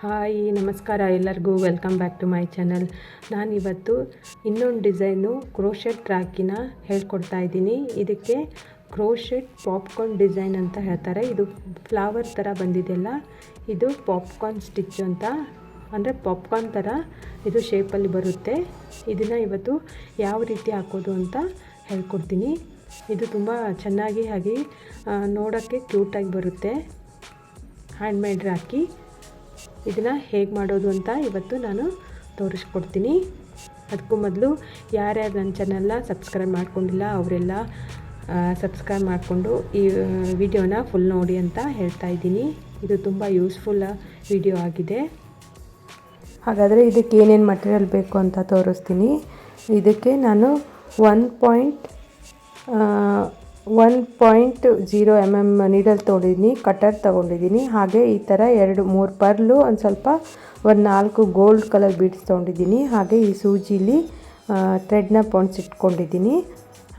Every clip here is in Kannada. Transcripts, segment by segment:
ಹಾಯ್ ನಮಸ್ಕಾರ ಎಲ್ಲರಿಗೂ welcome back to my channel. ನಾನಿವತ್ತು ಇನ್ನೊಂದು ಡಿಸೈನು ಕ್ರೋಶೆಟ್ ರಾಕಿನ ಹೇಳ್ಕೊಡ್ತಾ ಇದ್ದೀನಿ. ಇದಕ್ಕೆ ಕ್ರೋಶೆಟ್ ಪಾಪ್ಕಾರ್ನ್ ಡಿಸೈನ್ ಅಂತ ಹೇಳ್ತಾರೆ. ಇದು ಫ್ಲವರ್ ಥರ ಬಂದಿದೆಯಲ್ಲ, ಇದು ಪಾಪ್ಕಾರ್ನ್ ಸ್ಟಿಚ್ ಅಂತ, ಅಂದರೆ ಪಾಪ್ಕಾರ್ನ್ ಥರ ಇದು ಶೇಪಲ್ಲಿ ಬರುತ್ತೆ. ಇದನ್ನು ಇವತ್ತು ಯಾವ ರೀತಿ ಹಾಕೋದು ಅಂತ ಹೇಳ್ಕೊಡ್ತೀನಿ. ಇದು ತುಂಬ ಚೆನ್ನಾಗಿ ಹಾಗೆ ನೋಡೋಕ್ಕೆ ಕ್ಯೂಟಾಗಿ ಬರುತ್ತೆ. ಹ್ಯಾಂಡ್ಮೇಡ್ ರಾಕಿ ಇದನ್ನು ಹೇಗೆ ಮಾಡೋದು ಅಂತ ಇವತ್ತು ನಾನು ತೋರಿಸ್ಕೊಡ್ತೀನಿ. ಅದಕ್ಕೂ ಮೊದಲು ಯಾರ್ಯಾರು ನನ್ನ ಚಾನಲ್ನ ಸಬ್ಸ್ಕ್ರೈಬ್ ಮಾಡ್ಕೊಂಡಿಲ್ಲ ಅವರೆಲ್ಲ ಸಬ್ಸ್ಕ್ರೈಬ್ ಮಾಡಿಕೊಂಡು ಈ ವಿಡಿಯೋನ ಫುಲ್ ನೋಡಿ ಅಂತ ಹೇಳ್ತಾ ಇದ್ದೀನಿ. ಇದು ತುಂಬ ಯೂಸ್ಫುಲ್ ವಿಡಿಯೋ ಆಗಿದೆ. ಹಾಗಾದರೆ ಇದಕ್ಕೆ ಏನೇನು ಮಟೀರಿಯಲ್ ಬೇಕು ಅಂತ ತೋರಿಸ್ತೀನಿ. ಇದಕ್ಕೆ ನಾನು 1.0 mm ನೀಡಲ್ ತೊಗೊಂಡಿದ್ದೀನಿ, ಕಟರ್ ತೊಗೊಂಡಿದ್ದೀನಿ. ಹಾಗೆ ಈ ಥರ 2-3 ಪರ್ಲು, ಒಂದು ಸ್ವಲ್ಪ 4 ಗೋಲ್ಡ್ ಕಲರ್ ಬೀಡ್ಸ್ ತೊಗೊಂಡಿದ್ದೀನಿ. ಹಾಗೆ ಈ ಸೂಜಿಲಿ ಥ್ರೆಡ್ನ ಪೊಣ್ಸಿಟ್ಕೊಂಡಿದ್ದೀನಿ.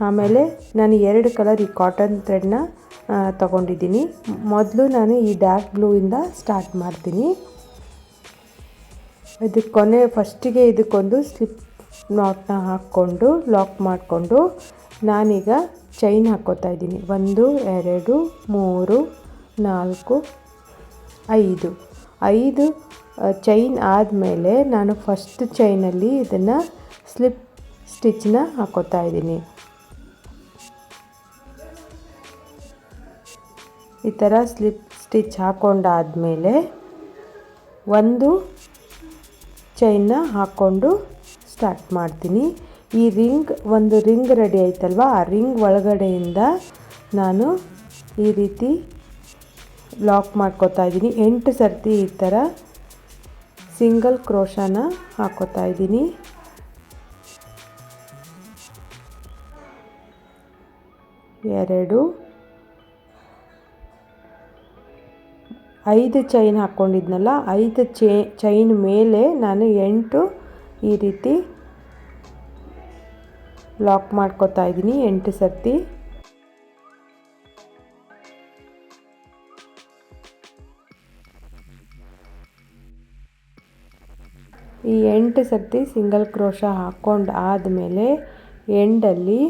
ಆಮೇಲೆ ನಾನು 2 ಕಲರ್ ಈ ಕಾಟನ್ ಥ್ರೆಡ್ನ ತೊಗೊಂಡಿದ್ದೀನಿ. ಮೊದಲು ನಾನು ಈ ಡಾರ್ಕ್ ಬ್ಲೂಯಿಂದ ಸ್ಟಾರ್ಟ್ ಮಾಡ್ತೀನಿ. ಇದಕ್ಕೆ ಫಸ್ಟಿಗೆ ಇದಕ್ಕೊಂದು ಸ್ಲಿಪ್ ನಾಟ್ನ ಹಾಕ್ಕೊಂಡು ಲಾಕ್ ಮಾಡಿಕೊಂಡು ನಾನೀಗ ಚೈನ್ ಹಾಕ್ಕೋತಾ ಇದ್ದೀನಿ. 1 2 3 4 5 ಚೈನ್ ಆದಮೇಲೆ ನಾನು ಫಸ್ಟ್ ಚೈನಲ್ಲಿ ಇದನ್ನು ಸ್ಲಿಪ್ ಸ್ಟಿಚ್ನ ಹಾಕ್ಕೋತಾ ಇದ್ದೀನಿ. ಈ ಥರ ಸ್ಲಿಪ್ ಸ್ಟಿಚ್ ಹಾಕ್ಕೊಂಡಾದಮೇಲೆ ಒಂದು ಚೈನ್ನ ಹಾಕ್ಕೊಂಡು ಸ್ಟಾರ್ಟ್ ಮಾಡ್ತೀನಿ. ಈ ಒಂದು ರಿಂಗ್ ರೆಡಿ ಆಯ್ತಲ್ವ, ಆ ರಿಂಗ್ ಒಳಗಡೆಯಿಂದ ನಾನು ಈ ರೀತಿ ಲಾಕ್ ಮಾಡ್ಕೋತಾ ಇದ್ದೀನಿ. 8 ಸರ್ತಿ ಈ ಥರ ಸಿಂಗಲ್ ಕ್ರೋಶಾನ ಹಾಕೋತಾ ಇದ್ದೀನಿ. ಎರಡು 5 ಚೈನ್ ಹಾಕ್ಕೊಂಡಿದ್ನಲ್ಲ, 5 ಚೈನ್ ಮೇಲೆ ನಾನು 8 ಈ ರೀತಿ ಲಾಕ್ ಮಾಡ್ಕೋತಾ ಇದ್ದೀನಿ 8 ಸರ್ತಿ. ಈ 8 ಸರ್ತಿ ಸಿಂಗಲ್ ಕ್ರೋಶ ಹಾಕ್ಕೊಂಡು ಆದಮೇಲೆ ಎಂಡಲ್ಲಿ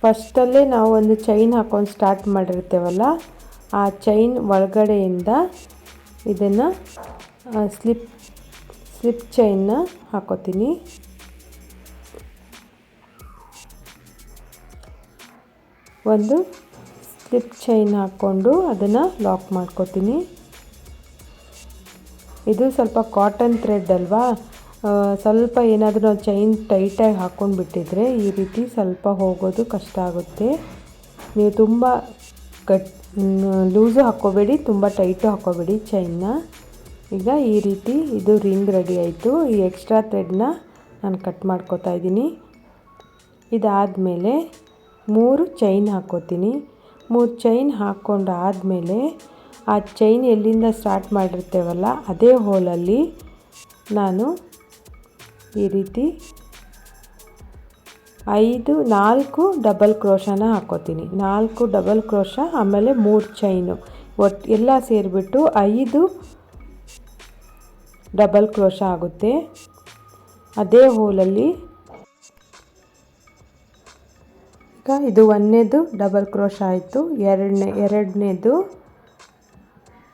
ಫಸ್ಟಲ್ಲೇ ನಾವು ಒಂದು ಚೈನ್ ಹಾಕ್ಕೊಂಡು ಸ್ಟಾರ್ಟ್ ಮಾಡಿರ್ತೇವಲ್ಲ, ಆ ಚೈನ್ ಒಳಗಡೆಯಿಂದ ಇದನ್ನು ಸ್ಲಿಪ್ ಚೈನ್ನ ಹಾಕೋತೀನಿ. ಒಂದು ಸ್ಲಿಪ್ ಚೈನ್ ಹಾಕ್ಕೊಂಡು ಅದನ್ನು ಲಾಕ್ ಮಾಡ್ಕೋತೀನಿ. ಇದು ಸ್ವಲ್ಪ ಕಾಟನ್ ಥ್ರೆಡ್ ಅಲ್ವಾ, ಸ್ವಲ್ಪ ಏನಾದರೂ ನಾವು ಚೈನ್ ಟೈಟಾಗಿ ಹಾಕ್ಕೊಂಡು ಬಿಟ್ಟಿದ್ರೆ ಈ ರೀತಿ ಸ್ವಲ್ಪ ಹೋಗೋದು ಕಷ್ಟ ಆಗುತ್ತೆ. ನೀವು ತುಂಬ ಲೂಸು ಹಾಕ್ಕೋಬೇಡಿ, ತುಂಬ ಟೈಟು ಹಾಕ್ಕೋಬೇಡಿ ಚೈನ್ನ. ಈಗ ಈ ರೀತಿ ಇದು ರಿಂಗ್ ರೆಡಿ ಆಯಿತು. ಈ ಎಕ್ಸ್ಟ್ರಾ ಥ್ರೆಡ್ನ ನಾನು ಕಟ್ ಮಾಡ್ಕೋತಾ ಇದ್ದೀನಿ. ಇದಾದಮೇಲೆ 3 ಚೈನ್ ಹಾಕ್ಕೋತೀನಿ. 3 ಚೈನ್ ಹಾಕ್ಕೊಂಡು ಆದಮೇಲೆ ಆ ಚೈನ್ ಎಲ್ಲಿಂದ ಸ್ಟಾರ್ಟ್ ಮಾಡಿರ್ತೇವಲ್ಲ ಅದೇ ಹೋಲಲ್ಲಿ ನಾನು ಈ ರೀತಿ 4 ಡಬಲ್ ಕ್ರೋಶನ ಹಾಕ್ಕೋತೀನಿ. 4 ಡಬಲ್ ಕ್ರೋಶ, ಆಮೇಲೆ 3 ಚೈನು, ಒಟ್ಟು ಎಲ್ಲ ಸೇರಿಬಿಟ್ಟು 5 ಡಬಲ್ ಕ್ರೋಶ ಆಗುತ್ತೆ. ಅದೇ ಹೋಲಲ್ಲಿ ಈಗ ಇದು 1ನೇದು ಡಬಲ್ ಕ್ರೋಶ ಆಯಿತು. ಎರಡನೇದು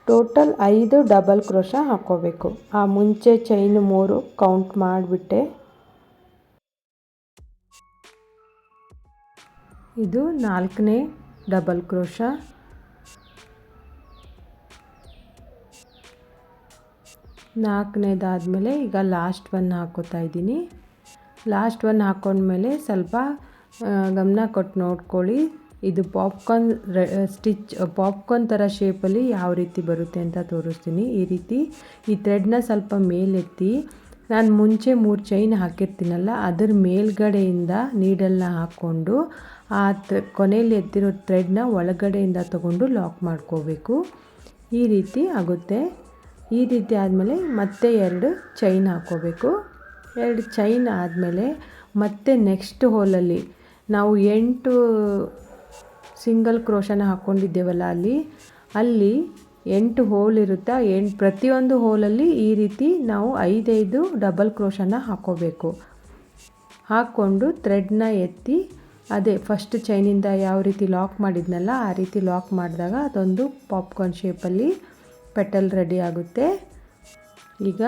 ಟೋಟಲ್ 5 ಡಬಲ್ ಕ್ರೋಶ ಹಾಕ್ಕೋಬೇಕು. ಆ ಮುಂಚೆ ಚೈನು 3 ಕೌಂಟ್ ಮಾಡಿಬಿಟ್ಟೆ. ಇದು 4ನೇ ಡಬಲ್ ಕ್ರೋಶ. ನಾಲ್ಕನೇದಾದಮೇಲೆ ಈಗ ಲಾಸ್ಟ್ ಒನ್ ಹಾಕ್ಕೋತಾ ಇದ್ದೀನಿ. ಲಾಸ್ಟ್ ಒನ್ ಹಾಕ್ಕೊಂಡ್ಮೇಲೆ ಸ್ವಲ್ಪ ಗಮನ ಕೊಟ್ಟು ನೋಡ್ಕೊಳ್ಳಿ. ಇದು ಪಾಪ್ಕಾರ್ನ್ ಥರ ಶೇಪಲ್ಲಿ ಯಾವ ರೀತಿ ಬರುತ್ತೆ ಅಂತ ತೋರಿಸ್ತೀನಿ. ಈ ರೀತಿ ಈ ಥ್ರೆಡ್ನ ಸ್ವಲ್ಪ ಮೇಲೆತ್ತಿ, ನಾನು ಮುಂಚೆ 3 ಚೈನ್ ಹಾಕಿರ್ತೀನಲ್ಲ ಅದರ ಮೇಲ್ಗಡೆಯಿಂದ ನೀಡಲ್ನ ಹಾಕ್ಕೊಂಡು ಆ ಕೊನೆಯಲ್ಲಿ ಎತ್ತಿರೋ ಥ್ರೆಡ್ನ ಒಳಗಡೆಯಿಂದ ತಗೊಂಡು ಲಾಕ್ ಮಾಡ್ಕೋಬೇಕು. ಈ ರೀತಿ ಆಗುತ್ತೆ. ಈ ರೀತಿ ಆದಮೇಲೆ ಮತ್ತೆ 2 ಚೈನ್ ಹಾಕ್ಕೋಬೇಕು. 2 ಚೈನ್ ಆದಮೇಲೆ ಮತ್ತೆ ನೆಕ್ಸ್ಟ್ ಹೋಲಲ್ಲಿ ನಾವು 8 ಸಿಂಗಲ್ ಕ್ರೋಶನ ಹಾಕ್ಕೊಂಡಿದ್ದೇವಲ್ಲ ಅಲ್ಲಿ 8 ಹೋಲ್ ಇರುತ್ತೆ. ಪ್ರತಿಯೊಂದು ಹೋಲಲ್ಲಿ ಈ ರೀತಿ ನಾವು 5 ಡಬಲ್ ಕ್ರೋಶನ ಹಾಕ್ಕೋಬೇಕು. ಹಾಕ್ಕೊಂಡು ಥ್ರೆಡ್ನ ಎತ್ತಿ ಅದೇ ಫಸ್ಟ್ ಚೈನಿಂದ ಯಾವ ರೀತಿ ಲಾಕ್ ಮಾಡಿದ್ನಲ್ಲ ಆ ರೀತಿ ಲಾಕ್ ಮಾಡಿದಾಗ ಅದೊಂದು ಪಾಪ್ಕಾರ್ನ್ ಶೇಪಲ್ಲಿ ಪೆಟಲ್ ರೆಡಿ ಆಗುತ್ತೆ. ಈಗ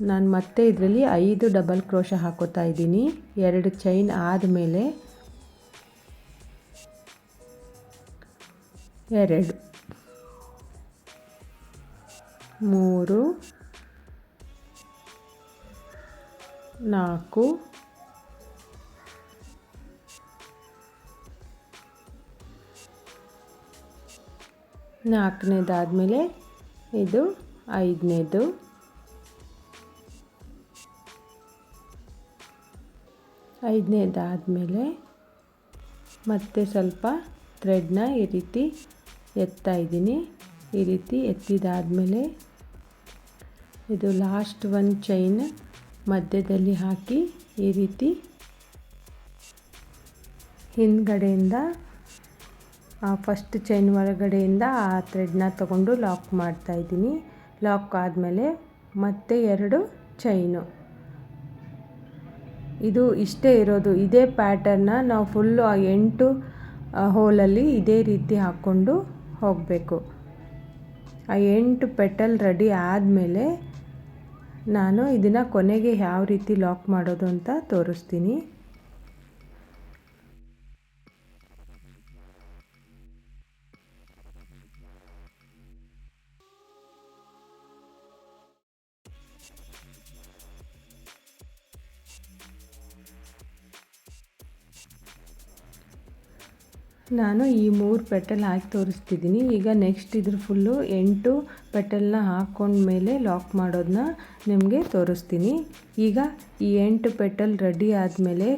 ನಾನು ಮತ್ತೆ ಇದರಲ್ಲಿ 5 ಡಬಲ್ ಕ್ರೋಶ ಹಾಕೋತಾ ಇದ್ದೀನಿ. 2 ಚೈನ್ ಆದಮೇಲೆ 2 3 4 4ನೇದಾದಮೇಲೆ ಇದು 5ನೇದು, 5ನೇದಾದಮೇಲೆ ಮತ್ತೆ ಸ್ವಲ್ಪ ಥ್ರೆಡ್ನ ಈ ರೀತಿ ಎತ್ತಾ ಇದ್ದೀನಿ. ಈ ರೀತಿ ಎತ್ತಿದಾದಮೇಲೆ ಇದು ಲಾಸ್ಟ್ ಒಂದು ಚೈನ್ ಮಧ್ಯದಲ್ಲಿ ಹಾಕಿ ಈ ರೀತಿ ಹಿಂದ್ಗಡೆಯಿಂದ ಫಸ್ಟ್ ಚೈನ್ ಒಳಗಡೆಯಿಂದ ಆ ಥ್ರೆಡ್ನ ತಗೊಂಡು ಲಾಕ್ ಮಾಡ್ತಾಯಿದ್ದೀನಿ. ಲಾಕ್ ಆದಮೇಲೆ ಮತ್ತೆ 2 ಚೈನು. ಇದು ಇಷ್ಟೇ ಇರೋದು. ಇದೇ ಪ್ಯಾಟರ್ನ ನಾವು ಫುಲ್ಲು ಆ 8 ಹೋಲಲ್ಲಿ ಇದೇ ರೀತಿ ಹಾಕ್ಕೊಂಡು ಹೋಗಬೇಕು. ಆ 8 ಪೆಟಲ್ ರೆಡಿ ಆದಮೇಲೆ ನಾನು ಇದನ್ನು ಕೊನೆಗೆ ಯಾವ ರೀತಿ ಲಾಕ್ ಮಾಡೋದು ಅಂತ ತೋರಿಸ್ತೀನಿ. ನಾನು ಈ 3 ಪೆಟಲ್ ಹಾಕಿ ತೋರಿಸ್ತಿದ್ದೀನಿ. ಈಗ ನೆಕ್ಸ್ಟ್ ಇದ್ರ ಫುಲ್ಲು 8 ಪೆಟಲ್ನ ಹಾಕ್ಕೊಂಡ್ಮೇಲೆ ಲಾಕ್ ಮಾಡೋದನ್ನ ನಿಮಗೆ ತೋರಿಸ್ತೀನಿ. ಈಗ ಈ 8 ಪೆಟಲ್ ರೆಡಿ ಆದಮೇಲೆ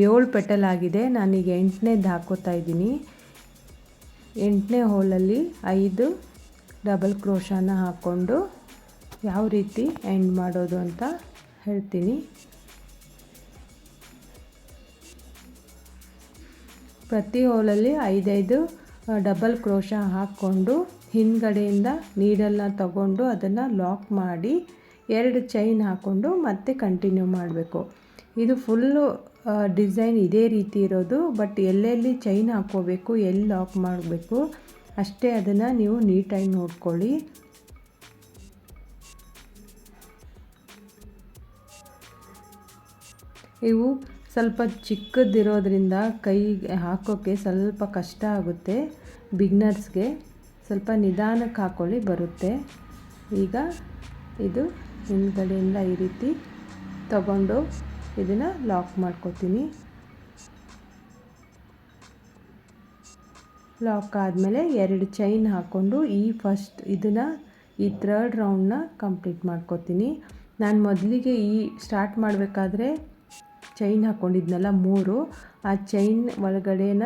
7 ಪೆಟಲ್ ಆಗಿದೆ. ನಾನೀಗ 8ನೇದು ಹಾಕೋತಾ ಇದ್ದೀನಿ. 8ನೇ ಹೋಲಲ್ಲಿ 5 ಡಬಲ್ ಕ್ರೋಶನ ಹಾಕ್ಕೊಂಡು ಯಾವ ರೀತಿ ಎಂಡ್ ಮಾಡೋದು ಅಂತ ಹೇಳ್ತೀನಿ. ಪ್ರತಿ ಹೋಲಲ್ಲಿ 5 ಡಬಲ್ ಕ್ರೋಶ ಹಾಕ್ಕೊಂಡು ಹಿಂದ್ಗಡೆಯಿಂದ ನೀಡಲ್ನ ತಗೊಂಡು ಅದನ್ನು ಲಾಕ್ ಮಾಡಿ 2 ಚೈನ್ ಹಾಕ್ಕೊಂಡು ಮತ್ತೆ ಕಂಟಿನ್ಯೂ ಮಾಡಬೇಕು. ಇದು ಫುಲ್ಲು ಡಿಸೈನ್ ಇದೇ ರೀತಿ ಇರೋದು. ಬಟ್ ಎಲ್ಲೆಲ್ಲಿ ಚೈನ್ ಹಾಕ್ಕೋಬೇಕು, ಎಲ್ಲಿ ಲಾಕ್ ಮಾಡಬೇಕು ಅಷ್ಟೇ ಅದನ್ನು ನೀವು ನೀಟಾಗಿ ನೋಡ್ಕೊಳ್ಳಿ. ಇವು ಸ್ವಲ್ಪ ಚಿಕ್ಕದಿರೋದ್ರಿಂದ ಕೈಗೆ ಹಾಕೋಕ್ಕೆ ಸ್ವಲ್ಪ ಕಷ್ಟ ಆಗುತ್ತೆ. ಬಿಗ್ನರ್ಸ್ಗೆ ಸ್ವಲ್ಪ ನಿಧಾನಕ್ಕೆ ಹಾಕ್ಕೊಳ್ಳಿ, ಬರುತ್ತೆ. ಈಗ ಇದು ಹಿಂದ್ಗಡೆಯಿಂದ ಈ ರೀತಿ ತಗೊಂಡು ಇದನ್ನು ಲಾಕ್ ಮಾಡ್ಕೊತೀನಿ. ಲಾಕ್ ಆದಮೇಲೆ 2 ಚೈನ್ ಹಾಕ್ಕೊಂಡು ಇದನ್ನು ಈ 3rd ರೌಂಡನ್ನ ಕಂಪ್ಲೀಟ್ ಮಾಡ್ಕೊತೀನಿ. ನಾನು ಮೊದಲಿಗೆ ಸ್ಟಾರ್ಟ್ ಮಾಡಬೇಕಾದ್ರೆ ಚೈನ್ ಹಾಕ್ಕೊಂಡಿದ್ನಲ್ಲ 3, ಆ ಚೈನ್ ಒಳಗಡೆನ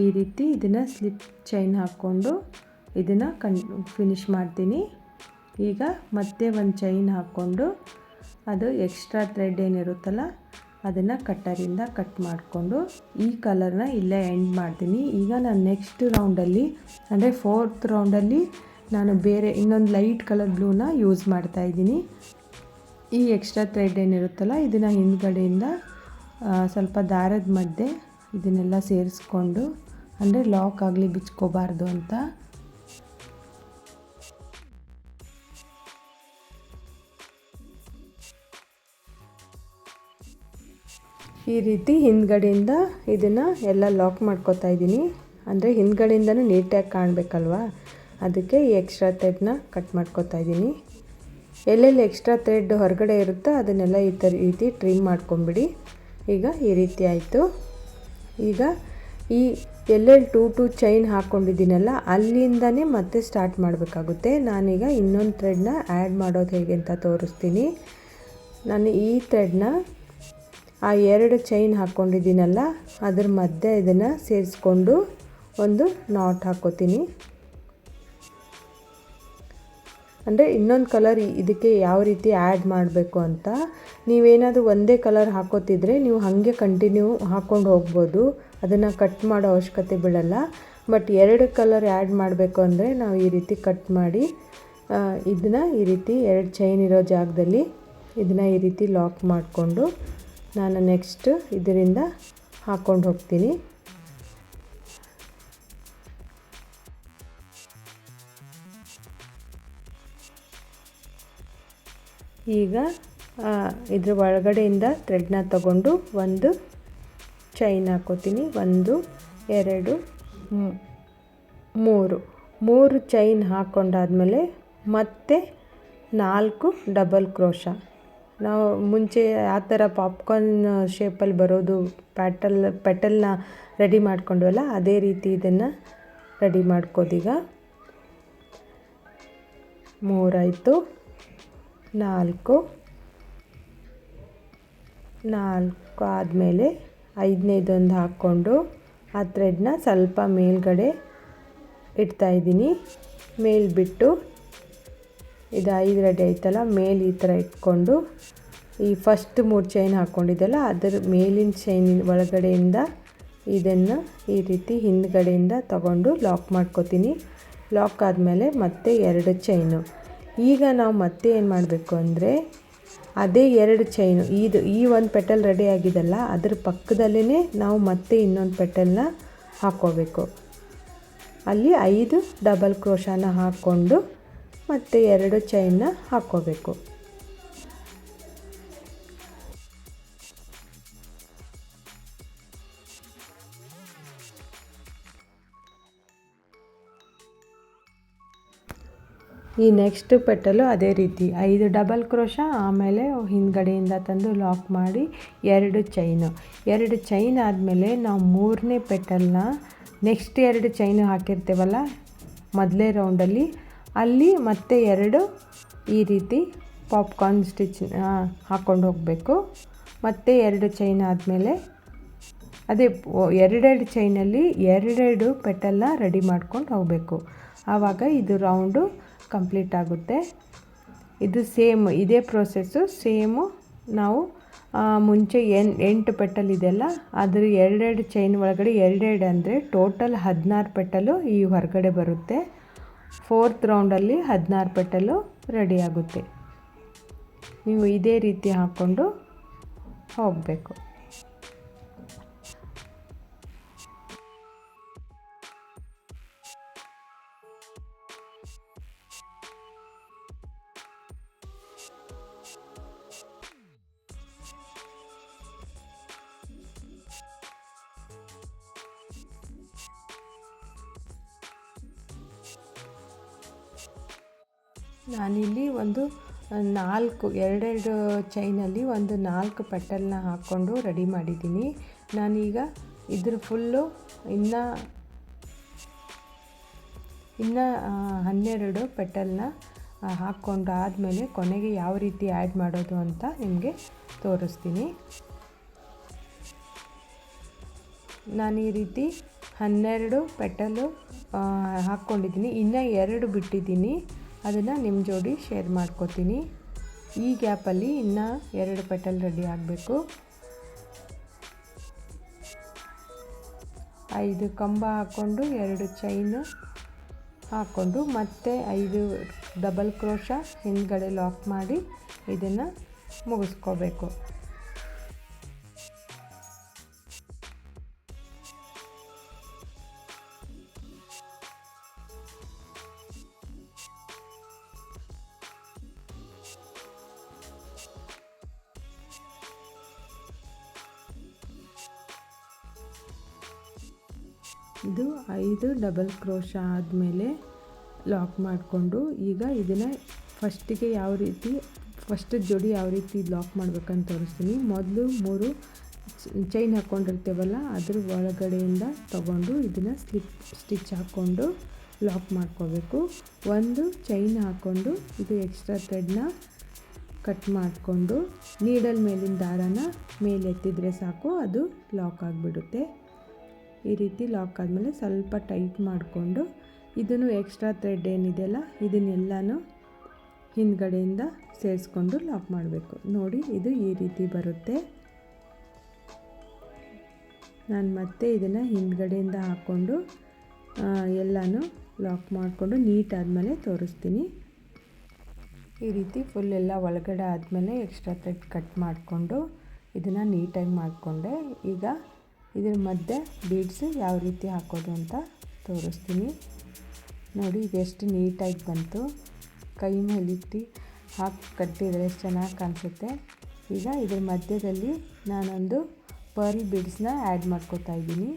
ಈ ರೀತಿ ಇದನ್ನು ಸ್ಲಿಪ್ ಚೈನ್ ಹಾಕ್ಕೊಂಡು ಇದನ್ನು ಫಿನಿಷ್ ಮಾಡ್ತೀನಿ. ಈಗ ಮತ್ತೆ ಒಂದು ಚೈನ್ ಹಾಕ್ಕೊಂಡು ಅದು ಎಕ್ಸ್ಟ್ರಾ ಥ್ರೆಡ್ ಏನಿರುತ್ತಲ್ಲ ಅದನ್ನು ಕಟ್ಟರಿಂದ ಕಟ್ ಮಾಡಿಕೊಂಡು ಈ ಕಲರ್ನ ಇಲ್ಲೇ ಎಂಡ್ ಮಾಡ್ತೀನಿ. ಈಗ ನಾನು ನೆಕ್ಸ್ಟ್ ರೌಂಡಲ್ಲಿ ಅಂದರೆ 4th ರೌಂಡಲ್ಲಿ ನಾನು ಬೇರೆ ಇನ್ನೊಂದು ಲೈಟ್ ಕಲರ್ ಬ್ಲೂನ ಯೂಸ್ ಮಾಡ್ತಾಯಿದ್ದೀನಿ. ಈ ಎಕ್ಸ್ಟ್ರಾ ಥ್ರೆಡ್ ಏನಿರುತ್ತಲ್ಲ ಇದನ್ನು ಹಿಂದ್ಗಡೆಯಿಂದ ಸ್ವಲ್ಪ ದಾರದ ಮಧ್ಯೆ ಇದನ್ನೆಲ್ಲ ಸೇರಿಸ್ಕೊಂಡು, ಅಂದರೆ ಲಾಕ್ ಆಗಲಿ ಬಿಚ್ಕೋಬಾರ್ದು ಅಂತ. ಈ ರೀತಿ ಹಿಂದ್ಗಡೆಯಿಂದ ಇದನ್ನು ಎಲ್ಲ ಲಾಕ್ ಮಾಡ್ಕೋತಾ ಇದ್ದೀನಿ. ಅಂದರೆ ಹಿಂದ್ಗಡೆಯಿಂದನೂ ನೀಟಾಗಿ ಕಾಣಬೇಕಲ್ವ, ಅದಕ್ಕೆ ಈ ಎಕ್ಸ್ಟ್ರಾ ಥ್ರೆಡ್ನ ಕಟ್ ಮಾಡ್ಕೋತಾ ಇದ್ದೀನಿ. ಎಲ್ಲೆಲ್ಲಿ ಎಕ್ಸ್ಟ್ರಾ ಥ್ರೆಡ್ ಹೊರಗಡೆ ಇರುತ್ತೋ ಅದನ್ನೆಲ್ಲ ಈ ರೀತಿ ಟ್ರಿಮ್ ಮಾಡ್ಕೊಂಬಿಡಿ. ಈಗ ಈ ರೀತಿ ಆಯಿತು. ಈಗ ಈ ಎಲ್ಲೆಲ್ಲಿ 2 ಚೈನ್ ಹಾಕ್ಕೊಂಡಿದ್ದೀನಲ್ಲ ಅಲ್ಲಿಂದನೇ ಮತ್ತೆ ಸ್ಟಾರ್ಟ್ ಮಾಡಬೇಕಾಗುತ್ತೆ. ನಾನೀಗ ಇನ್ನೊಂದು ಥ್ರೆಡ್ನ ಆ್ಯಡ್ ಮಾಡೋದು ಹೇಗೆ ಅಂತ ತೋರಿಸ್ತೀನಿ. ನಾನು ಈ ಥ್ರೆಡ್ನ ಆ 2 ಚೈನ್ ಹಾಕ್ಕೊಂಡಿದ್ದೀನಲ್ಲ ಅದ್ರ ಮಧ್ಯೆ ಇದನ್ನು ಸೇರಿಸ್ಕೊಂಡು ಒಂದು ನಾಟ್ ಹಾಕ್ಕೋತೀನಿ. ಅಂದರೆ ಇನ್ನೊಂದು ಕಲರ್ ಇದಕ್ಕೆ ಯಾವ ರೀತಿ ಆ್ಯಡ್ ಮಾಡಬೇಕು ಅಂತ. ನೀವೇನಾದರೂ ಒಂದೇ ಕಲರ್ ಹಾಕೋತಿದ್ರೆ ನೀವು ಹಾಗೆ ಕಂಟಿನ್ಯೂ ಹಾಕ್ಕೊಂಡು ಹೋಗ್ಬೋದು, ಅದನ್ನು ಕಟ್ ಮಾಡೋ ಅವಶ್ಯಕತೆ ಬೀಳಲ್ಲ. ಬಟ್ 2 ಕಲರ್ ಆ್ಯಡ್ ಮಾಡಬೇಕು ಅಂದರೆ ನಾವು ಈ ರೀತಿ ಕಟ್ ಮಾಡಿ ಇದನ್ನು ಈ ರೀತಿ 2 ಚೈನ್ ಇರೋ ಜಾಗದಲ್ಲಿ ಇದನ್ನು ಈ ರೀತಿ ಲಾಕ್ ಮಾಡಿಕೊಂಡು ನಾನು ನೆಕ್ಸ್ಟ್ ಇದರಿಂದ ಹಾಕ್ಕೊಂಡು ಹೋಗ್ತೀನಿ. ಈಗ ಇದ್ರ ಒಳಗಡೆಯಿಂದ ಥ್ರೆಡ್ನ ತಗೊಂಡು ಒಂದು ಚೈನ್ ಹಾಕೋತೀನಿ. 1 2 3 ಚೈನ್ ಹಾಕ್ಕೊಂಡಾದ್ಮೇಲೆ ಮತ್ತೆ 4 ಡಬಲ್ ಕ್ರೋಶ. ನಾವು ಮುಂಚೆ ಆ ಥರ ಪಾಪ್ಕಾರ್ನ್ ಶೇಪಲ್ಲಿ ಬರೋದು ಪೆಟಲ್ನ ರೆಡಿ ಮಾಡ್ಕೊಂಡ್ವಲ್ಲ, ಅದೇ ರೀತಿ ಇದನ್ನು ರೆಡಿ ಮಾಡ್ಕೋದೀಗ. 3 ಆಯಿತು, 4 ಆದಮೇಲೆ 5ನೇದೊಂದು ಹಾಕ್ಕೊಂಡು ಆ ಥ್ರೆಡ್ನ ಸ್ವಲ್ಪ ಮೇಲ್ಗಡೆ ಇಡ್ತಾಯಿದ್ದೀನಿ. ಮೇಲ್ ಬಿಟ್ಟು ಇದು 5 ರೆಡಿ ಆಯ್ತಲ್ಲ, ಮೇಲೆ ಈ ಥರ ಇಟ್ಕೊಂಡು ಈ ಫಸ್ಟ್ 3 ಚೈನ್ ಹಾಕ್ಕೊಂಡಿದ್ದೆಲ್ಲ ಅದರ ಮೇಲಿನ ಚೈನ್ ಒಳಗಡೆಯಿಂದ ಇದನ್ನು ಈ ರೀತಿ ಹಿಂದ್ಗಡೆಯಿಂದ ತಗೊಂಡು ಲಾಕ್ ಮಾಡ್ಕೋತೀನಿ. ಲಾಕ್ ಆದಮೇಲೆ ಮತ್ತೆ 2 ಚೈನು. ಈಗ ನಾವು ಮತ್ತೆ ಏನು ಮಾಡಬೇಕು ಅಂದರೆ ಅದೇ 2 ಚೈನು ಈ ಒಂದು ಪೆಟಲ್ ರೆಡಿ ಆಗಿದೆಲ್ಲ ಅದ್ರ ಪಕ್ಕದಲ್ಲೇ ನಾವು ಮತ್ತೆ ಇನ್ನೊಂದು ಪೆಟಲ್ನ ಹಾಕ್ಕೋಬೇಕು. ಅಲ್ಲಿ 5 ಡಬಲ್ ಕ್ರೋಶನ ಹಾಕ್ಕೊಂಡು ಮತ್ತು 2 ಚೈನ್ನ ಹಾಕ್ಕೋಬೇಕು. ಈ ನೆಕ್ಸ್ಟ್ ಪೆಟಲು ಅದೇ ರೀತಿ 5 ಡಬಲ್ ಕ್ರೋಶ, ಆಮೇಲೆ ಹಿಂದ್ಗಡೆಯಿಂದ ತಂದು ಲಾಕ್ ಮಾಡಿ 2 ಚೈನು. 2 ಚೈನ್ ಆದಮೇಲೆ ನಾವು 3ನೇ ಪೆಟಲ್ನ ನೆಕ್ಸ್ಟ್ 2 ಚೈನು ಹಾಕಿರ್ತೇವಲ್ಲ ಮೊದಲೇ ರೌಂಡಲ್ಲಿ, ಅಲ್ಲಿ ಮತ್ತೆ 2 ಈ ರೀತಿ ಪಾಪ್ಕಾರ್ನ್ ಸ್ಟಿಚ್ ಹಾಕ್ಕೊಂಡು ಹೋಗಬೇಕು. ಮತ್ತು 2 ಚೈನ್ ಆದಮೇಲೆ ಅದೇ 2 ಚೈನಲ್ಲಿ 2 ಪೆಟಲ್ನ ರೆಡಿ ಮಾಡ್ಕೊಂಡು ಹೋಗಬೇಕು. ಆವಾಗ ಇದು ರೌಂಡು ಕಂಪ್ಲೀಟ್ ಆಗುತ್ತೆ. ಇದು ಸೇಮ್ ಇದೇ ಪ್ರೋಸೆಸ್ಸು ಸೇಮು ನಾವು ಮುಂಚೆ 8 ಪೆಟಲ್ ಇದೆಯಲ್ಲ ಅದ್ರ 2 ಚೈನ್ ಒಳಗಡೆ 2 ಅಂದರೆ ಟೋಟಲ್ 16 ಪೆಟಲು ಈ ಹೊರಗಡೆ ಬರುತ್ತೆ. 4th ರೌಂಡಲ್ಲಿ 16 ಪೆಟಲು ರೆಡಿ ಆಗುತ್ತೆ. ನೀವು ಇದೇ ರೀತಿ ಹಾಕ್ಕೊಂಡು ಹೋಗಬೇಕು. ನಾನಿಲ್ಲಿ ಒಂದು 2 ಚೈನಲ್ಲಿ ಒಂದು 4 ಪೆಟಲ್ನ ಹಾಕ್ಕೊಂಡು ರೆಡಿ ಮಾಡಿದ್ದೀನಿ. ನಾನೀಗ ಇದ್ರ ಫುಲ್ಲು ಇನ್ನು 12 ಪೆಟಲ್ನ ಹಾಕ್ಕೊಂಡು ಆದಮೇಲೆ ಕೊನೆಗೆ ಯಾವ ರೀತಿ ಆ್ಯಡ್ ಮಾಡೋದು ಅಂತ ನಿಮಗೆ ತೋರಿಸ್ತೀನಿ. ನಾನು ಈ ರೀತಿ 12 ಪೆಟಲು ಹಾಕ್ಕೊಂಡಿದ್ದೀನಿ. ಇನ್ನು 2 ಬಿಟ್ಟಿದ್ದೀನಿ, ಅದನ್ನು ನಿಮ್ಮ ಜೋಡಿ ಶೇರ್ ಮಾಡ್ಕೋತೀನಿ. ಈ ಗ್ಯಾಪಲ್ಲಿ ಇನ್ನು 2 ಪೆಟಲ್ ರೆಡಿ ಆಗಬೇಕು. 5 ಕಂಬ ಹಾಕ್ಕೊಂಡು 2 ಚೈನು ಹಾಕ್ಕೊಂಡು ಮತ್ತೆ 5 ಡಬಲ್ ಕ್ರೋಶ ಹಿಂದ್ಗಡೆ ಲಾಕ್ ಮಾಡಿ ಇದನ್ನು ಮುಗಿಸ್ಕೋಬೇಕು. ಇದು 5 ಡಬಲ್ ಕ್ರೋಶ ಆದಮೇಲೆ ಲಾಕ್ ಮಾಡಿಕೊಂಡು ಈಗ ಇದನ್ನು ಫಸ್ಟ್ ಜೋಡಿ ಯಾವ ರೀತಿ ಲಾಕ್ ಮಾಡ್ಬೇಕಂತ ತೋರಿಸ್ತೀನಿ. ಮೊದಲು 3 ಚೈನ್ ಹಾಕ್ಕೊಂಡಿರ್ತೇವಲ್ಲ ಅದ್ರ ಒಳಗಡೆಯಿಂದ ತಗೊಂಡು ಇದನ್ನು ಸ್ಟಿಚ್ ಹಾಕ್ಕೊಂಡು ಲಾಕ್ ಮಾಡ್ಕೋಬೇಕು. 1 ಚೈನ್ ಹಾಕ್ಕೊಂಡು ಇದು ಎಕ್ಸ್ಟ್ರಾ ಥ್ರೆಡ್ನ ಕಟ್ ಮಾಡಿಕೊಂಡು ನೀಡಲ್ ಮೇಲಿನ ದಾರನ ಮೇಲೆ ಎತ್ತಿದ್ರೆ ಸಾಕು, ಅದು ಲಾಕ್ ಆಗಿಬಿಡುತ್ತೆ. ಈ ರೀತಿ ಲಾಕ್ ಆದಮೇಲೆ ಸ್ವಲ್ಪ ಟೈಟ್ ಮಾಡಿಕೊಂಡು ಇದನ್ನು ಎಕ್ಸ್ಟ್ರಾ ಥ್ರೆಡ್ ಏನಿದೆಯಲ್ಲ ಇದನ್ನೆಲ್ಲನೂ ಹಿಂದ್ಗಡೆಯಿಂದ ಸೇರಿಸ್ಕೊಂಡು ಲಾಕ್ ಮಾಡಬೇಕು. ನೋಡಿ ಇದು ಈ ರೀತಿ ಬರುತ್ತೆ. ನಾನು ಮತ್ತೆ ಇದನ್ನು ಹಿಂದ್ಗಡೆಯಿಂದ ಹಾಕ್ಕೊಂಡು ಎಲ್ಲನೂ ಲಾಕ್ ಮಾಡಿಕೊಂಡು ನೀಟಾದ್ಮೇಲೆ ತೋರಿಸ್ತೀನಿ. ಈ ರೀತಿ ಫುಲ್ ಎಲ್ಲ ಒಳಗಡೆ ಆದಮೇಲೆ ಎಕ್ಸ್ಟ್ರಾ ಥ್ರೆಡ್ ಕಟ್ ಮಾಡಿಕೊಂಡು ಇದನ್ನು ನೀಟಾಗಿ ಮಾಡಿಕೊಂಡೆ. ಈಗ ಇದ್ರ ಮಧ್ಯೆ ಬೀಡ್ಸು ಯಾವ ರೀತಿ ಹಾಕೋದು ಅಂತ ತೋರಿಸ್ತೀನಿ. ನೋಡಿ ಇದು ಎಷ್ಟು ನೀಟಾಗಿ ಬಂತು. ಕೈ ಮೇಲಿಟ್ಟು ಹಾಕಿ ಕಟ್ಟಿದರೆ ಎಷ್ಟು ಚೆನ್ನಾಗಿ ಕಾಣಿಸುತ್ತೆ. ಈಗ ಇದ್ರ ಮಧ್ಯದಲ್ಲಿ ನಾನೊಂದು ಪರ್ಲ್ ಬೀಡ್ಸ್ನ ಆ್ಯಡ್ ಮಾಡ್ಕೋತಾ ಇದ್ದೀನಿ.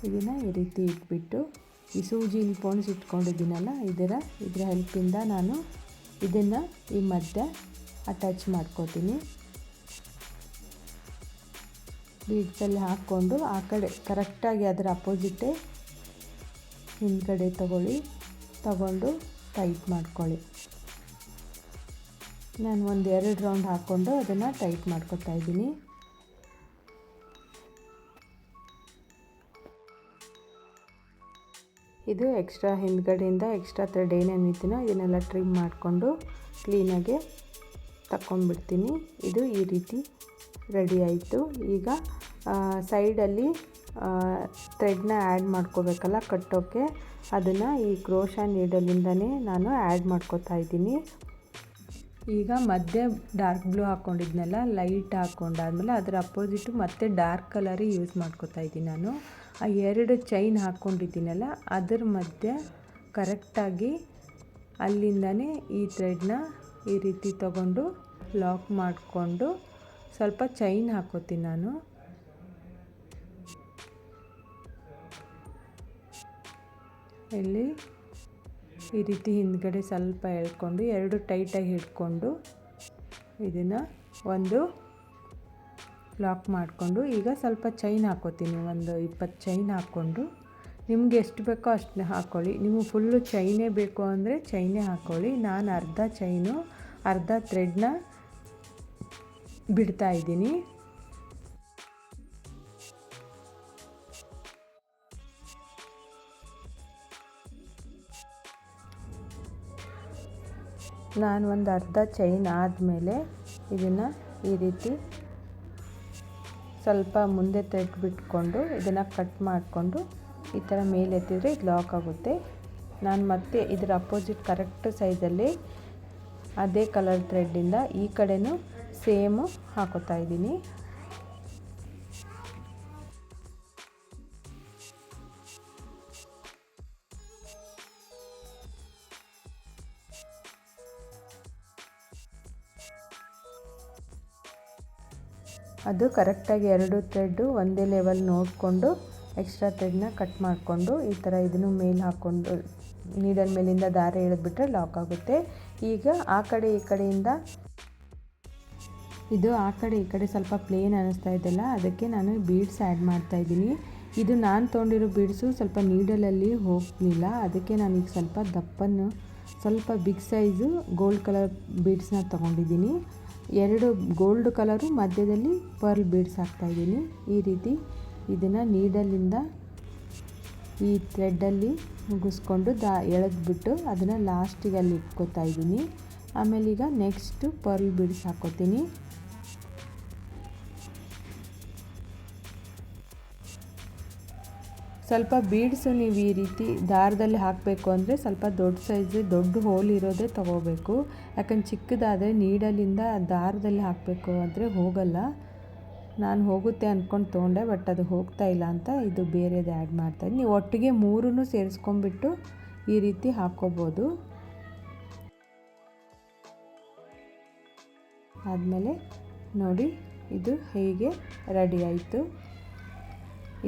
ಇದನ್ನು ಈ ರೀತಿ ಇಟ್ಬಿಟ್ಟು ಈ ಸೂಜಿಲಿ ಪೋಣಿಸಿ ಇಟ್ಕೊಂಡಿದ್ದೀನಲ್ಲ ಇದರ ಹೆಲ್ಪಿಂದ ನಾನು ಇದನ್ನು ಈ ಮಧ್ಯೆ ಅಟ್ಯಾಚ್ ಮಾಡ್ಕೋತೀನಿ. ಬೀಡ್ಸಲ್ಲಿ ಹಾಕ್ಕೊಂಡು ಆ ಕಡೆ ಕರೆಕ್ಟಾಗಿ ಅದರ ಅಪೋಸಿಟೇ ಹಿಂದ್ಗಡೆ ತಗೊಂಡು ಟೈಟ್ ಮಾಡ್ಕೊಳ್ಳಿ. ನಾನು ಒಂದು 2 ರೌಂಡ್ ಹಾಕ್ಕೊಂಡು ಅದನ್ನು ಟೈಟ್ ಮಾಡ್ಕೊತಾ ಇದ್ದೀನಿ. ಇದು ಎಕ್ಸ್ಟ್ರಾ ಹಿಂದ್ಗಡೆಯಿಂದ ಎಕ್ಸ್ಟ್ರಾ ಥ್ರೆಡ್ ಏನೇನಿದ್ದೀನೋ ಇದನ್ನೆಲ್ಲ ಟ್ರಿಮ್ ಮಾಡಿಕೊಂಡು ಕ್ಲೀನಾಗೆ ತಗೊಂಡ್ಬಿಡ್ತೀನಿ. ಇದು ಈ ರೀತಿ ರೆಡಿ ಆಯಿತು. ಈಗ ಸೈಡಲ್ಲಿ ಥ್ರೆಡ್ನ ಆ್ಯಡ್ ಮಾಡ್ಕೋಬೇಕಲ್ಲ ಕಟ್ಟೋಕ್ಕೆ, ಅದನ್ನು ಈ ಕ್ರೋಶಾ ನೀಡಲಿಂದನೇ ನಾನು ಆ್ಯಡ್ ಮಾಡ್ಕೋತಾ ಇದ್ದೀನಿ. ಈಗ ಮಧ್ಯೆ ಡಾರ್ಕ್ ಬ್ಲೂ ಹಾಕ್ಕೊಂಡಿದ್ನಲ್ಲ, ಲೈಟ್ ಹಾಕ್ಕೊಂಡಾದ್ಮೇಲೆ ಅದರ ಅಪೋಸಿಟು ಮತ್ತೆ ಡಾರ್ಕ್ ಕಲರೇ ಯೂಸ್ ಮಾಡ್ಕೋತಾ ಇದ್ದೀನಿ ನಾನು. ಆ 2 ಚೈನ್ ಹಾಕ್ಕೊಂಡಿದ್ದೀನಲ್ಲ ಅದರ ಮಧ್ಯೆ ಕರೆಕ್ಟಾಗಿ ಅಲ್ಲಿಂದನೇ ಈ ಥ್ರೆಡ್ನ ಈ ರೀತಿ ತಗೊಂಡು ಲಾಕ್ ಮಾಡಿಕೊಂಡು ಸ್ವಲ್ಪ ಚೈನ್ ಹಾಕೋತೀನಿ ನಾನು. ಇಲ್ಲಿ ಈ ರೀತಿ ಹಿಂದ್ಗಡೆ ಸ್ವಲ್ಪ ಎಳ್ಕೊಂಡು 2 ಟೈಟಾಗಿ ಹಿಡ್ಕೊಂಡು ಇದನ್ನು ಒಂದು ಲಾಕ್ ಮಾಡಿಕೊಂಡು ಈಗ ಸ್ವಲ್ಪ ಚೈನ್ ಹಾಕೋತೀನಿ. ಒಂದು 20 ಚೈನ್ ಹಾಕ್ಕೊಂಡು ನಿಮ್ಗೆ ಎಷ್ಟು ಬೇಕೋ ಅಷ್ಟು ಹಾಕ್ಕೊಳ್ಳಿ. ನೀವು ಫುಲ್ಲು ಚೈನೇ ಬೇಕು ಅಂದರೆ ಚೈನೇ ಹಾಕ್ಕೊಳ್ಳಿ. ನಾನು ಅರ್ಧ ಚೈನು ಅರ್ಧ ಥ್ರೆಡ್ನ ಬಿಡ್ತಾ ಇದ್ದೀನಿ. ನಾನು ಒಂದು ಅರ್ಧ ಚೈನ್ ಆದಮೇಲೆ ಇದನ್ನು ಈ ರೀತಿ ಸ್ವಲ್ಪ ಮುಂದೆ ಥ್ರೆಡ್ ಬಿಟ್ಕೊಂಡು ಇದನ್ನು ಕಟ್ ಮಾಡಿಕೊಂಡು ಈ ಥರ ಮೇಲೆ ಎತ್ತಿದ್ರೆ ಇದು ಲಾಕ್ ಆಗುತ್ತೆ. ನಾನು ಮತ್ತೆ ಇದರ ಅಪೋಸಿಟ್ ಕರೆಕ್ಟ್ ಸೈಜಲ್ಲಿ ಅದೇ ಕಲರ್ ಥ್ರೆಡ್ಡಿಂದ ಈ ಕಡೆನೂ ಸೇಮು ಹಾಕೋತಾ ಇದ್ದೀನಿ. ಅದು ಕರೆಕ್ಟಾಗಿ 2 ಥ್ರೆಡ್ಡು ಒಂದೇ ಲೆವೆಲ್ ನೋಡಿಕೊಂಡು ಎಕ್ಸ್ಟ್ರಾ ಥ್ರೆಡ್ನ ಕಟ್ ಮಾಡಿಕೊಂಡು ಈ ಥರ ಇದನ್ನು ಮೇಲೆ ಹಾಕ್ಕೊಂಡು ನೀಡಲ್ ಮೇಲಿಂದ ದಾರ ಎಳೆದ್ಬಿಟ್ರೆ ಲಾಕ್ ಆಗುತ್ತೆ. ಈಗ ಆ ಕಡೆ ಈ ಕಡೆಯಿಂದ ಇದು ಆ ಕಡೆ ಈ ಕಡೆ ಸ್ವಲ್ಪ ಪ್ಲೇನ್ ಅನ್ನಿಸ್ತಾ ಇದೆಯಲ್ಲ, ಅದಕ್ಕೆ ನಾನು ಬೀಡ್ಸ್ ಆ್ಯಡ್ ಮಾಡ್ತಾಯಿದ್ದೀನಿ. ಇದು ನಾನು ತೊಗೊಂಡಿರೋ ಬೀಡ್ಸು ಸ್ವಲ್ಪ ನೀಡಲಲ್ಲಿ ಹೋಗಲಿಲ್ಲ, ಅದಕ್ಕೆ ನಾನೀಗ ಸ್ವಲ್ಪ ದಪ್ಪನ್ನು ಸ್ವಲ್ಪ ಬಿಗ್ ಸೈಜು ಗೋಲ್ಡ್ ಕಲರ್ ಬೀಡ್ಸ್ನ ತೊಗೊಂಡಿದ್ದೀನಿ. 2 ಗೋಲ್ಡ್ ಕಲರು ಮಧ್ಯದಲ್ಲಿ ಪರ್ಲ್ ಬೀಡ್ಸ್ ಹಾಕ್ತಾಯಿದ್ದೀನಿ. ಈ ರೀತಿ ಇದನ್ನು ನೀಡಲಿಂದ ಈ ಥ್ರೆಡ್ಡಲ್ಲಿ ಮುಗಿಸ್ಕೊಂಡು ಎಳೆದ್ಬಿಟ್ಟು ಅದನ್ನು ಲಾಸ್ಟಿಗೆ ಅಲ್ಲಿ ಇಟ್ಕೋತಾ ಇದ್ದೀನಿ. ಆಮೇಲೆ ಈಗ ನೆಕ್ಸ್ಟು ಪರ್ಲ್ ಬೀಡ್ಸ್ ಹಾಕ್ಕೋತೀನಿ. ಸ್ವಲ್ಪ ಬೀಡ್ಸು ನೀವು ಈ ರೀತಿ ದಾರದಲ್ಲಿ ಹಾಕಬೇಕು ಅಂದರೆ ಸ್ವಲ್ಪ ದೊಡ್ಡ ಸೈಜು ದೊಡ್ಡ ಹೋಲ್ ಇರೋದೇ ತೊಗೋಬೇಕು. ಯಾಕಂದ್ರೆ ಚಿಕ್ಕದಾದರೆ ನೀಡಲಿಂದ ದಾರದಲ್ಲಿ ಹಾಕಬೇಕು ಅಂದರೆ ಹೋಗಲ್ಲ. ನಾನು ಹೋಗುತ್ತೆ ಅಂದ್ಕೊಂಡು ತೊಗೊಂಡೆ, ಬಟ್ ಅದು ಹೋಗ್ತಾ ಇಲ್ಲ ಅಂತ ಇದು ಬೇರೆದು ಆ್ಯಡ್ ಮಾಡ್ತಾಯಿದ್ದೀನಿ. ನೀವು ಒಟ್ಟಿಗೆ 3 ಸೇರಿಸ್ಕೊಂಡ್ಬಿಟ್ಟು ಈ ರೀತಿ ಹಾಕ್ಕೋಬೋದು. ಆದಮೇಲೆ ನೋಡಿ ಇದು ಹೇಗೆ ರೆಡಿ ಆಯಿತು.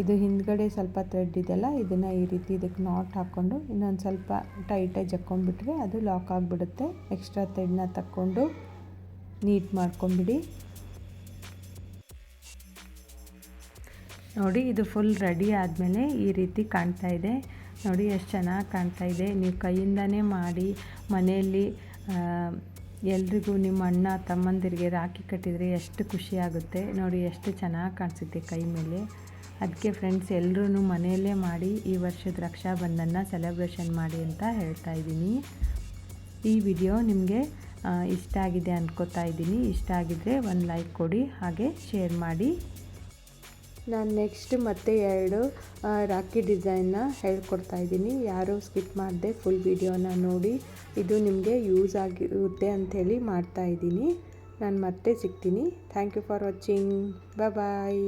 ಇದು ಹಿಂದ್ಗಡೆ ಸ್ವಲ್ಪ ಥ್ರೆಡ್ ಇದೆಯಲ್ಲ, ಇದನ್ನು ಈ ರೀತಿ ಇದಕ್ಕೆ ನಾಟ್ ಹಾಕ್ಕೊಂಡು ಇನ್ನೊಂದು ಸ್ವಲ್ಪ ಟೈಟಾಗಿ ಜಕ್ಕೊಂಡ್ಬಿಟ್ರೆ ಅದು ಲಾಕ್ ಆಗಿಬಿಡುತ್ತೆ. ಎಕ್ಸ್ಟ್ರಾ ಥ್ರೆಡ್ನ ತಕ್ಕೊಂಡು ನೀಟ್ ಮಾಡ್ಕೊಂಬಿಡಿ. ನೋಡಿ ಇದು ಫುಲ್ ರೆಡಿ ಆದಮೇಲೆ ಈ ರೀತಿ ಕಾಣ್ತಾ ಇದೆ. ನೋಡಿ ಎಷ್ಟು ಚೆನ್ನಾಗಿ ಕಾಣ್ತಾ ಇದೆ. ನೀವು ಕೈಯಿಂದನೇ ಮಾಡಿ ಮನೆಯಲ್ಲಿ ಎಲ್ರಿಗೂ ನಿಮ್ಮ ಅಣ್ಣ ತಮ್ಮಂದಿರಿಗೆ ರಾಖಿ ಕಟ್ಟಿದರೆ ಎಷ್ಟು ಖುಷಿಯಾಗುತ್ತೆ. ನೋಡಿ ಎಷ್ಟು ಚೆನ್ನಾಗಿ ಕಾಣಿಸುತ್ತೆ ಕೈ ಮೇಲೆ. ಅದಕ್ಕೆ ಫ್ರೆಂಡ್ಸ್ ಎಲ್ಲರೂ ಮನೆಯಲ್ಲೇ ಮಾಡಿ ಈ ವರ್ಷದ ರಕ್ಷಾಬಂಧನ ಸೆಲೆಬ್ರೇಷನ್ ಮಾಡಿ ಅಂತ ಹೇಳ್ತಾ ಇದ್ದೀನಿ. ಈ ವಿಡಿಯೋ ನಿಮಗೆ ಇಷ್ಟ ಆಗಿದೆ ಅಂದ್ಕೋತಾ ಇದ್ದೀನಿ. ಇಷ್ಟ ಆಗಿದ್ದರೆ ಒಂದು ಲೈಕ್ ಕೊಡಿ, ಹಾಗೆ ಶೇರ್ ಮಾಡಿ. ನಾನು ನೆಕ್ಸ್ಟ್ ಮತ್ತೆ 2 ರಾಖಿ ಡಿಸೈನ್ನ ಹೇಳ್ಕೊಡ್ತಾ ಇದ್ದೀನಿ. ಯಾರೂ ಸ್ಕಿಪ್ ಮಾಡದೆ ಫುಲ್ ವಿಡಿಯೋನ ನೋಡಿ. ಇದು ನಿಮಗೆ ಯೂಸ್ ಆಗಿರುತ್ತೆ ಅಂಥೇಳಿ ಮಾಡ್ತಾ ಇದ್ದೀನಿ. ನಾನು ಮತ್ತೆ ಸಿಗ್ತೀನಿ. Thank you for watching. Bye.